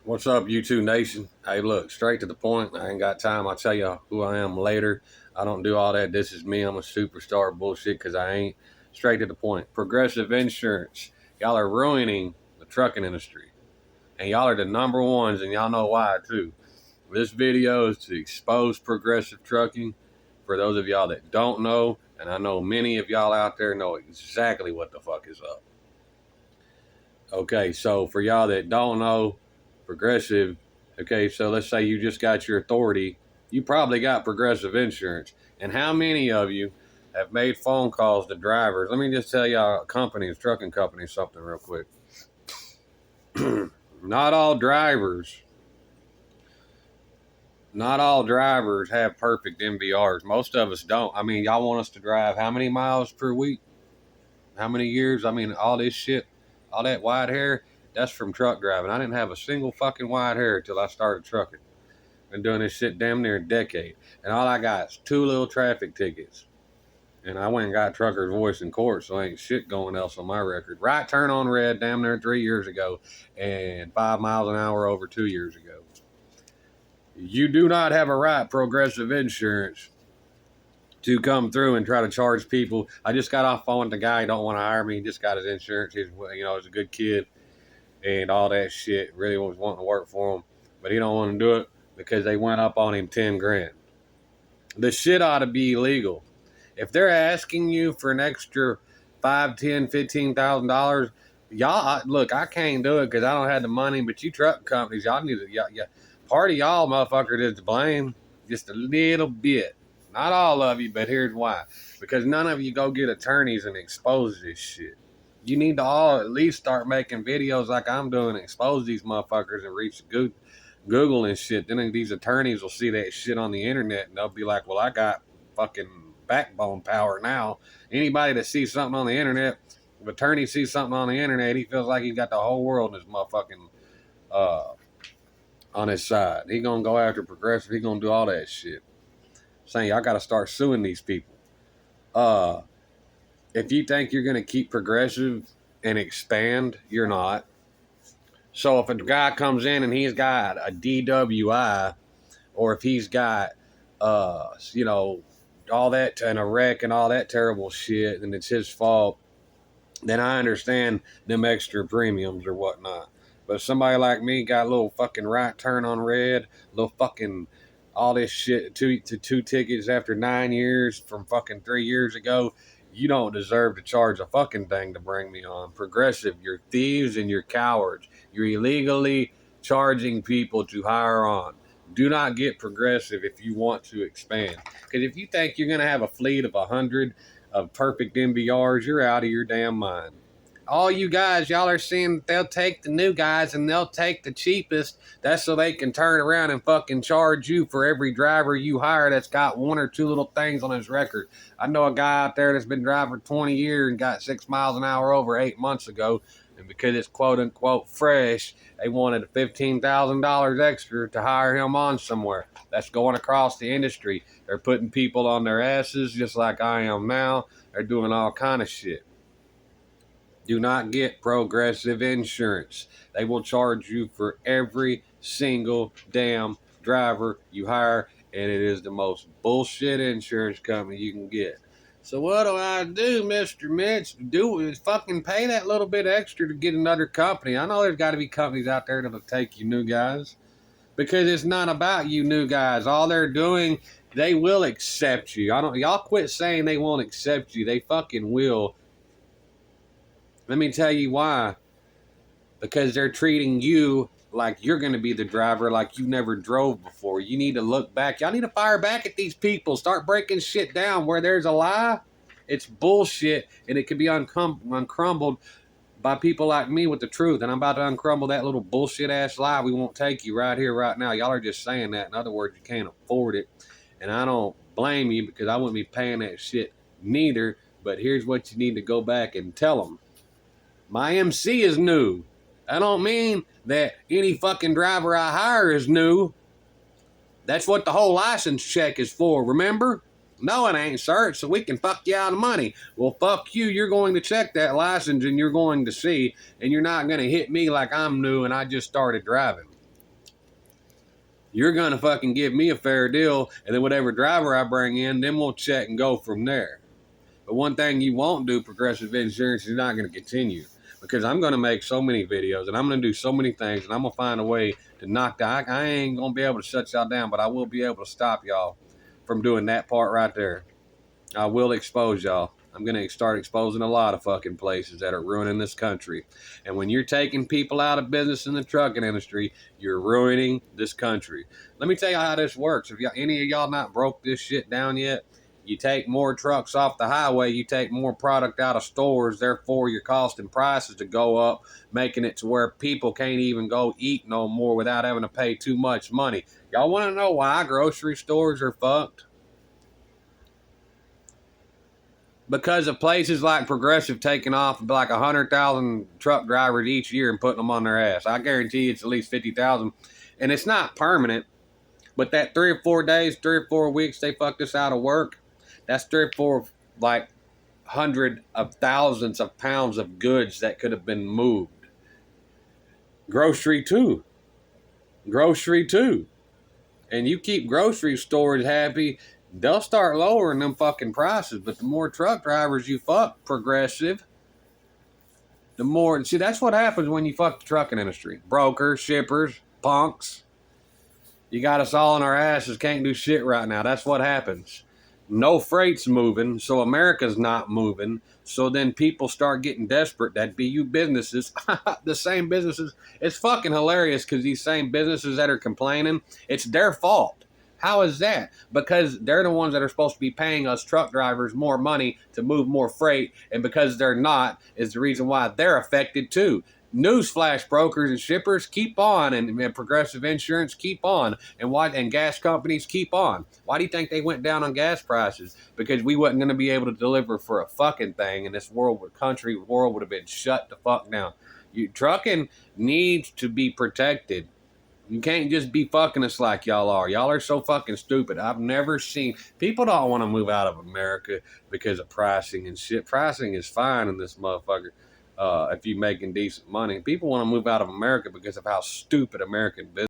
What's up, YouTube Nation? Hey, look, straight to the point. I ain't got time. I'll tell you who I am later. I don't do all that. This is me. I'm a superstar bullshit because I ain't. Straight to the point. Progressive Insurance. Y'all are ruining the trucking industry. And y'all are the number ones, and y'all know why, too. This video is to expose progressive trucking for those of y'all that don't know. And I know many of y'all out there know exactly what the fuck is up. Okay, so for y'all that don't know, progressive, okay, so let's say you just got your authority, you probably got progressive insurance. And how many of you have made phone calls to drivers? Let me just tell y'all, companies, trucking companies, something real quick. Not all drivers, not all drivers have perfect MVRs. Most of us don't. I mean, y'all want us to drive how many miles per week? How many years? I mean, all this shit, all that white hair, that's from truck driving. I didn't have a single fucking white hair until I started trucking. Been doing this shit damn near a decade. And all I got is 2 little traffic tickets. And I went and got trucker's voice in court, so ain't shit going else on my record. Right turn on red damn near 3 years ago, and 5 miles an hour over 2 years ago. You do not have a right, progressive insurance, to come through and try to charge people. I just got off phone with the guy. He don't want to hire me. He just got his insurance. He's, he's a good kid and all that shit. Really was wanting to work for him, but he don't want to do it because they went up on him 10 grand. The shit ought to be illegal. If they're asking you for an extra $5, $10, $15,000, y'all look. I can't do it because I don't have the money. But you truck companies, y'all need to. Part of y'all motherfuckers is to blame, just a little bit. Not all of you, but here's why. Because none of you go get attorneys and expose this shit. You need to all at least start making videos like I'm doing, and expose these motherfuckers and reach Google and shit. Then these attorneys will see that shit on the internet and they'll be like, well, I got fucking backbone power now. Anybody that sees something on the internet, if an attorney sees something on the internet, he feels like he's got the whole world in his motherfucking on his side. He gonna go after progressive. He gonna do all that shit. Saying y'all got to start suing these people. If you think you're gonna keep progressive and expand, you're not. So if a guy comes in and he's got a DWI, or if he's got all that and a wreck and all that terrible shit, and it's his fault, then I understand them extra premiums or whatnot. But if somebody like me got a little fucking right turn on red, little fucking all this shit, two tickets after 9 years from fucking 3 years ago, you don't deserve to charge a fucking thing to bring me on. Progressive, you're thieves and you're cowards. You're illegally charging people to hire on. Do not get progressive if you want to expand. Because if you think you're going to have a fleet of 100 of perfect MVRs, you're out of your damn mind. All you guys, y'all are seeing they'll take the new guys and they'll take the cheapest. That's so they can turn around and fucking charge you for every driver you hire that's got 1 or 2 little things on his record. I know a guy out there that's been driving for 20 years and got 6 miles an hour over 8 months ago. And because it's quote unquote fresh, they wanted $15,000 extra to hire him on somewhere. That's going across the industry. They're putting people on their asses just like I am now. They're doing all kind of shit. Do not get progressive insurance. They will charge you for every single damn driver you hire, and it is the most bullshit insurance company you can get. So what do I do, Mr. Mitch? Do is fucking pay that little bit extra to get another company. I know there's got to be companies out there that'll take you new guys, because it's not about you new guys. All they're doing, they will accept you. Y'all quit saying they won't accept you. They fucking will. Let me tell you why. Because they're treating you like you're going to be the driver, like you never drove before. You need to look back. Y'all need to fire back at these people. Start breaking shit down. Where there's a lie, it's bullshit, and it can be uncrumbled by people like me with the truth. And I'm about to uncrumble that little bullshit ass lie. We won't take you right here, right now. Y'all are just saying that. In other words, you can't afford it. And I don't blame you, because I wouldn't be paying that shit neither. But here's what you need to go back and tell them. My MC is new. I don't mean that any fucking driver I hire is new. That's what the whole license check is for, remember? No, it ain't, sir. So we can fuck you out of money. Well, fuck you. You're going to check that license and you're going to see, and you're not going to hit me like I'm new and I just started driving. You're going to fucking give me a fair deal, and then whatever driver I bring in, then we'll check and go from there. But one thing you won't do, Progressive Insurance, is not going to continue, because I'm going to make so many videos and I'm going to do so many things, and I'm going to find a way to knock down. I ain't going to be able to shut y'all down, but I will be able to stop y'all from doing that part right there. I will expose y'all. I'm going to start exposing a lot of fucking places that are ruining this country. And when you're taking people out of business in the trucking industry, you're ruining this country. Let me tell you how this works. If any of y'all not broke this shit down yet, you take more trucks off the highway, you take more product out of stores, therefore your cost and prices to go up, making it to where people can't even go eat no more without having to pay too much money. Y'all want to know why grocery stores are fucked? Because of places like Progressive taking off like 100,000 truck drivers each year and putting them on their ass. I guarantee it's at least 50,000. And it's not permanent, but that 3 or 4 days, 3 or 4 weeks they fucked us out of work, that's 3 or 4 like hundred of thousands of pounds of goods that could have been moved. Grocery too. Grocery too. And you keep grocery stores happy, they'll start lowering them fucking prices. But the more truck drivers you fuck, Progressive, the more. See, that's what happens when you fuck the trucking industry. Brokers, shippers, punks. You got us all in our asses, can't do shit right now. That's what happens. No freight's moving, so America's not moving. So then people start getting desperate. That'd be you businesses, the same businesses. It's fucking hilarious because these same businesses that are complaining, it's their fault. How is that? Because they're the ones that are supposed to be paying us truck drivers more money to move more freight, and because they're not, is the reason why they're affected too. Newsflash, brokers and shippers, keep on, and Progressive Insurance, keep on, and gas companies, keep on. Why do you think they went down on gas prices? Because we wasn't going to be able to deliver for a fucking thing, and this world would have been shut the fuck down. Trucking needs to be protected. You can't just be fucking us like y'all are. Y'all are so fucking stupid. I've never seen people don't want to move out of America because of pricing and shit. Pricing is fine in this motherfucker. If you're making decent money, people want to move out of America because of how stupid American business.